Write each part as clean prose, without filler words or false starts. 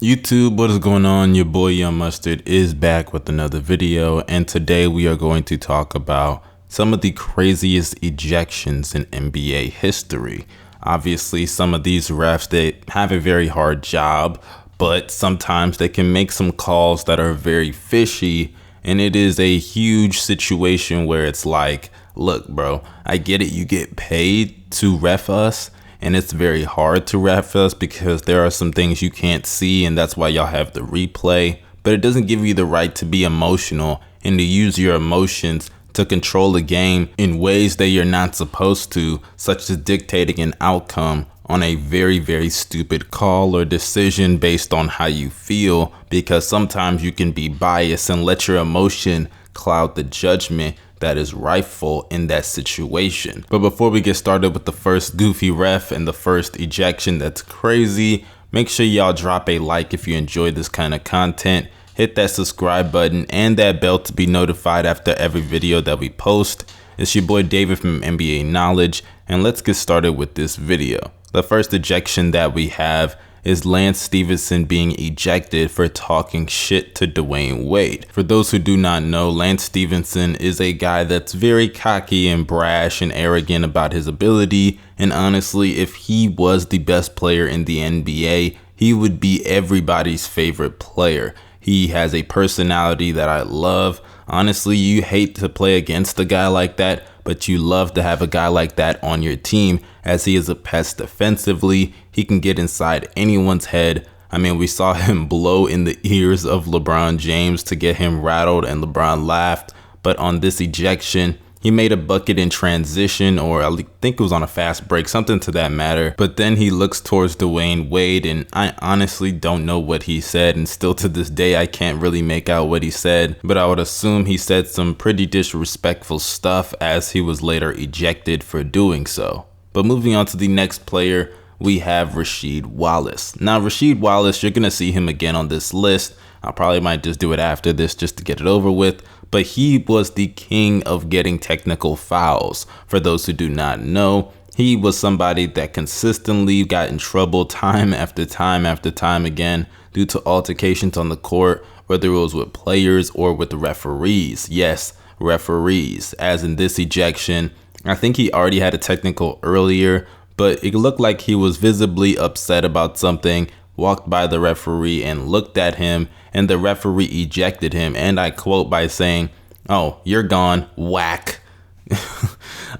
YouTube, what is going on? Your boy Young Mustard is back with another video, and today we are going to talk about some of the craziest ejections in NBA history. Obviously, some of these refs, they have a very hard job, but sometimes they can make some calls that are very fishy, and it is a huge situation where it's like, look, bro, I get it, you get paid to ref us, and it's very hard to ref us because there are some things you can't see, and that's why y'all have the replay. But it doesn't give you the right to be emotional and to use your emotions to control the game in ways that you're not supposed to, such as dictating an outcome on a very, very stupid call or decision based on how you feel, because sometimes you can be biased and let your emotion cloud the judgment that is rightful in that situation. But before we get started with the first goofy ref and the first ejection that's crazy, make sure y'all drop a like if you enjoy this kind of content. Hit that subscribe button and that bell to be notified after every video that we post. It's your boy David from NBA Knowledge, and let's get started with this video. The first ejection that we have is Lance Stephenson being ejected for talking shit to Dwayne Wade. For those who do not know, Lance Stephenson is a guy that's very cocky and brash and arrogant about his ability, and honestly, if he was the best player in the NBA, he would be everybody's favorite player. He has a personality that I love. Honestly, you hate to play against a guy like that, but you love to have a guy like that on your team, as he is a pest defensively. He can get inside anyone's head. I mean, we saw him blow in the ears of LeBron James to get him rattled, and LeBron laughed. But on this ejection, he made a bucket in transition, or I think it was on a fast break, something to that matter. But then he looks towards Dwayne Wade, and I honestly don't know what he said, and still to this day I can't really make out what he said. But I would assume he said some pretty disrespectful stuff, as he was later ejected for doing so. But moving on to the next player, we have Rasheed Wallace. Now Rasheed Wallace, you're gonna see him again on this list. I probably might just do it after this just to get it over with. But he was the king of getting technical fouls. For those who do not know, he was somebody that consistently got in trouble time after time after time again due to altercations on the court, whether it was with players or with the referees. Yes, referees. As in this ejection, I think he already had a technical earlier, but it looked like he was visibly upset about something, walked by the referee and looked at him, and the referee ejected him, and I quote by saying, "Oh, you're gone, whack."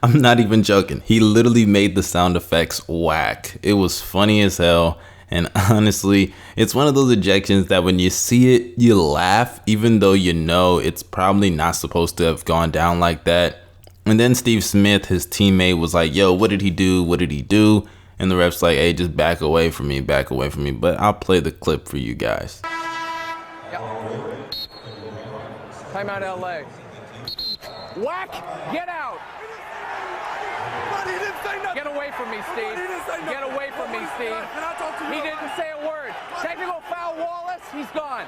I'm not even joking. He literally made the sound effects whack. It was funny as hell, and honestly, it's one of those ejections that when you see it, you laugh, even though you know it's probably not supposed to have gone down like that. And then Steve Smith, his teammate, was like, "Yo, what did he do? What did he do?" And the ref's like, "Hey, just back away from me, back away from me." But I'll play the clip for you guys. Timeout LA. Whack! Get out! But he didn't say nothing. Get away from me, Steve. Get away from me, Steve. He didn't say a word. Technical foul, Wallace. He's gone.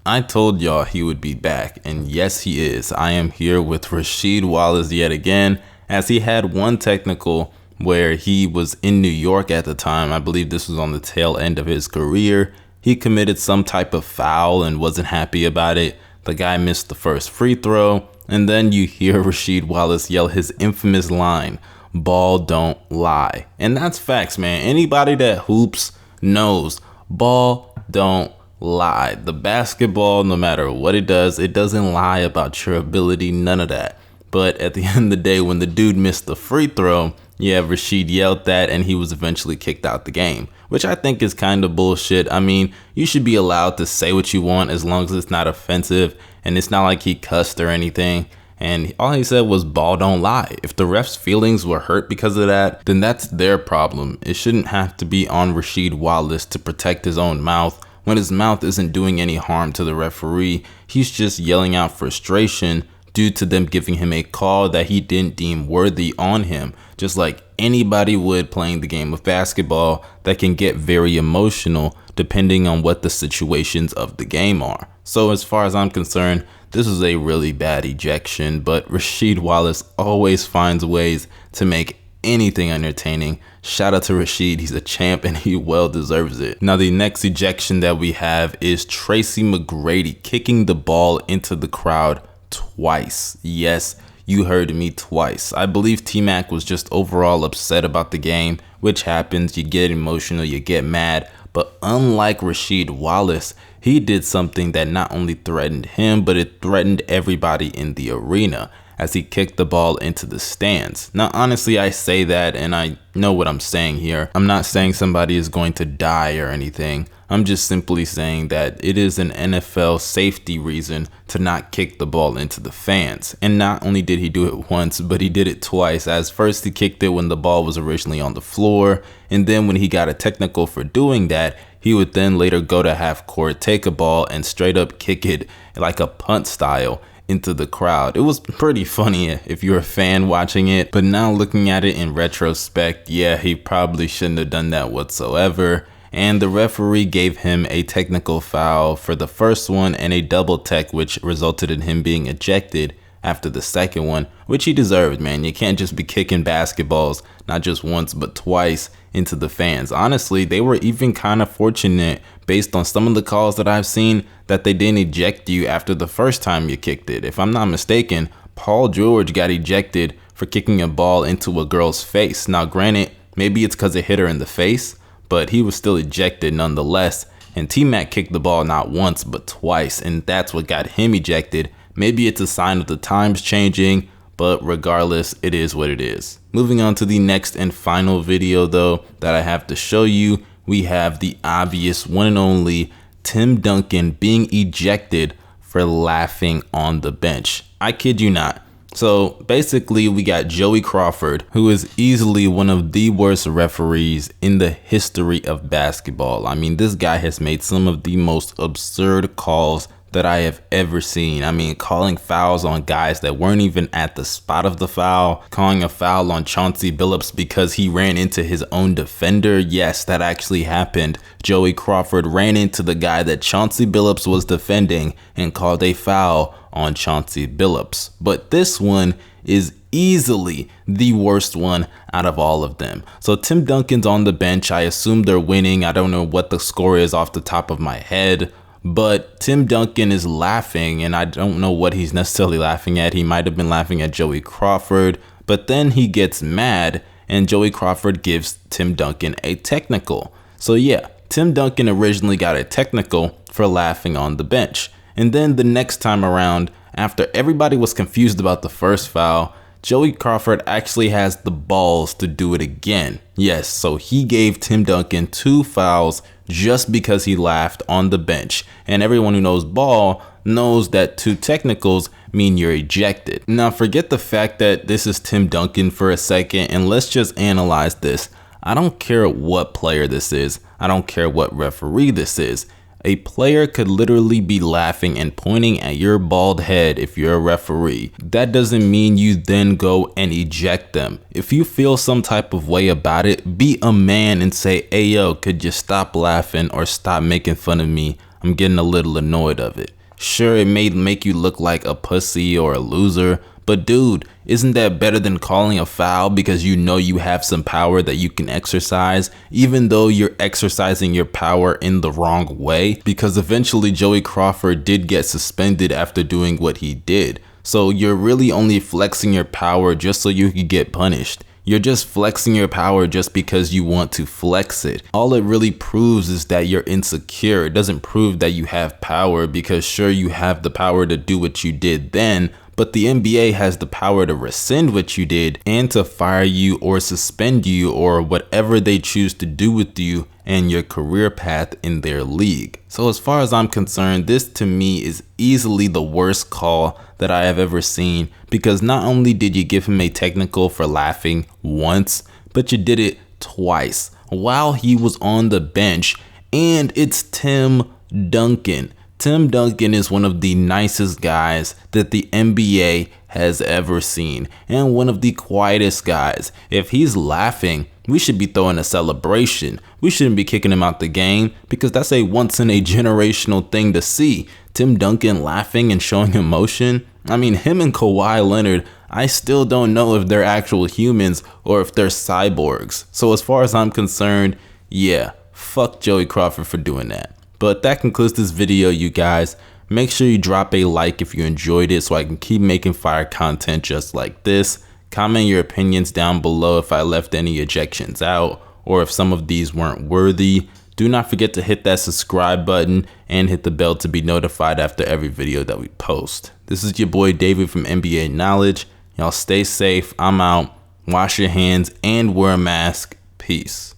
I told y'all he would be back, and yes, he is. I am here with Rasheed Wallace yet again, as he had one technical where he was in New York at the time. I believe this was on the tail end of his career. He committed some type of foul and wasn't happy about it. The guy missed the first free throw, and then you hear Rasheed Wallace yell his infamous line, "Ball don't lie." And that's facts, man. Anybody that hoops knows ball don't lie. The basketball, no matter what it doesn't lie about your ability, none of that. But at the end of the day, when the dude missed the free throw, yeah, Rasheed yelled that, and he was eventually kicked out the game, which I think is kind of bullshit. I mean, you should be allowed to say what you want as long as it's not offensive, and it's not like he cussed or anything. And all he said was ball don't lie. If the ref's feelings were hurt because of that, then that's their problem. It shouldn't have to be on Rasheed Wallace to protect his own mouth when his mouth isn't doing any harm to the referee. He's just yelling out frustration due to them giving him a call that he didn't deem worthy on him, just like anybody would playing the game of basketball that can get very emotional depending on what the situations of the game are. So as far as I'm concerned, this is a really bad ejection, but Rasheed Wallace always finds ways to make anything entertaining. Shout out to Rashid, he's a champ and he well deserves it. Now the next ejection that we have is Tracy McGrady kicking the ball into the crowd twice. Yes, you heard me, twice. I believe T-Mac was just overall upset about the game, which happens. You get emotional, you get mad. But unlike Rasheed Wallace, he did something that not only threatened him, but it threatened everybody in the arena as he kicked the ball into the stands. Now, honestly, I say that and I know what I'm saying here. I'm not saying somebody is going to die or anything. I'm just simply saying that it is an NFL safety reason to not kick the ball into the fans. And not only did he do it once, but he did it twice. As first he kicked it when the ball was originally on the floor, and then when he got a technical for doing that, he would then later go to half court, take a ball and straight up kick it like a punt style into the crowd. It was pretty funny if you're a fan watching it, but now looking at it in retrospect, yeah, he probably shouldn't have done that whatsoever. And the referee gave him a technical foul for the first one and a double tech, which resulted in him being ejected after the second one, which he deserved, man. You can't just be kicking basketballs, not just once, but twice into the fans. Honestly, they were even kind of fortunate based on some of the calls that I've seen that they didn't eject you after the first time you kicked it. If I'm not mistaken, Paul George got ejected for kicking a ball into a girl's face. Now, granted, maybe it's because it hit her in the face, but he was still ejected nonetheless. And T-Mac kicked the ball not once, but twice, and that's what got him ejected. Maybe it's a sign of the times changing, but regardless, it is what it is. Moving on to the next and final video though that I have to show you, we have the obvious one and only Tim Duncan being ejected for laughing on the bench. I kid you not. So basically we got Joey Crawford, who is easily one of the worst referees in the history of basketball. I mean, this guy has made some of the most absurd calls that I have ever seen. I mean, calling fouls on guys that weren't even at the spot of the foul, calling a foul on Chauncey Billups because he ran into his own defender. Yes, that actually happened. Joey Crawford ran into the guy that Chauncey Billups was defending and called a foul on Chauncey Billups. But this one is easily the worst one out of all of them. So Tim Duncan's on the bench. I assume they're winning. I don't know what the score is off the top of my head, but Tim Duncan is laughing, and I don't know what he's necessarily laughing at. He might have been laughing at Joey Crawford, but then he gets mad and Joey Crawford gives Tim Duncan a technical. So yeah, Tim Duncan originally got a technical for laughing on the bench. And then the next time around, after everybody was confused about the first foul, Joey Crawford actually has the balls to do it again. Yes, so he gave Tim Duncan 2 fouls just because he laughed on the bench. And everyone who knows ball knows that 2 technicals mean you're ejected. Now forget the fact that this is Tim Duncan for a second and let's just analyze this. I don't care what player this is. I don't care what referee this is. A player could literally be laughing and pointing at your bald head if you're a referee. That doesn't mean you then go and eject them. If you feel some type of way about it, be a man and say, hey yo, could you stop laughing or stop making fun of me? I'm getting a little annoyed of it. Sure, it may make you look like a pussy or a loser, but dude, isn't that better than calling a foul because you know you have some power that you can exercise, even though you're exercising your power in the wrong way? Because eventually Joey Crawford did get suspended after doing what he did. So you're really only flexing your power just so you could get punished. You're just flexing your power just because you want to flex it. All it really proves is that you're insecure. It doesn't prove that you have power, because sure, you have the power to do what you did then, but the NBA has the power to rescind what you did and to fire you or suspend you or whatever they choose to do with you and your career path in their league. So as far as I'm concerned, this to me is easily the worst call that I have ever seen, because not only did you give him a technical for laughing once, but you did it twice while he was on the bench, and it's Tim Duncan. Tim Duncan is one of the nicest guys that the NBA has ever seen, and one of the quietest guys. If he's laughing, we should be throwing a celebration. We shouldn't be kicking him out the game, because that's a once in a generational thing to see. Tim Duncan laughing and showing emotion. I mean, him and Kawhi Leonard, I still don't know if they're actual humans or if they're cyborgs. So as far as I'm concerned, yeah, fuck Joey Crawford for doing that. But that concludes this video, you guys. Make sure you drop a like if you enjoyed it so I can keep making fire content just like this. Comment your opinions down below if I left any ejections out or if some of these weren't worthy. Do not forget to hit that subscribe button and hit the bell to be notified after every video that we post. This is your boy David from NBA Knowledge. Y'all stay safe. I'm out. Wash your hands and wear a mask. Peace.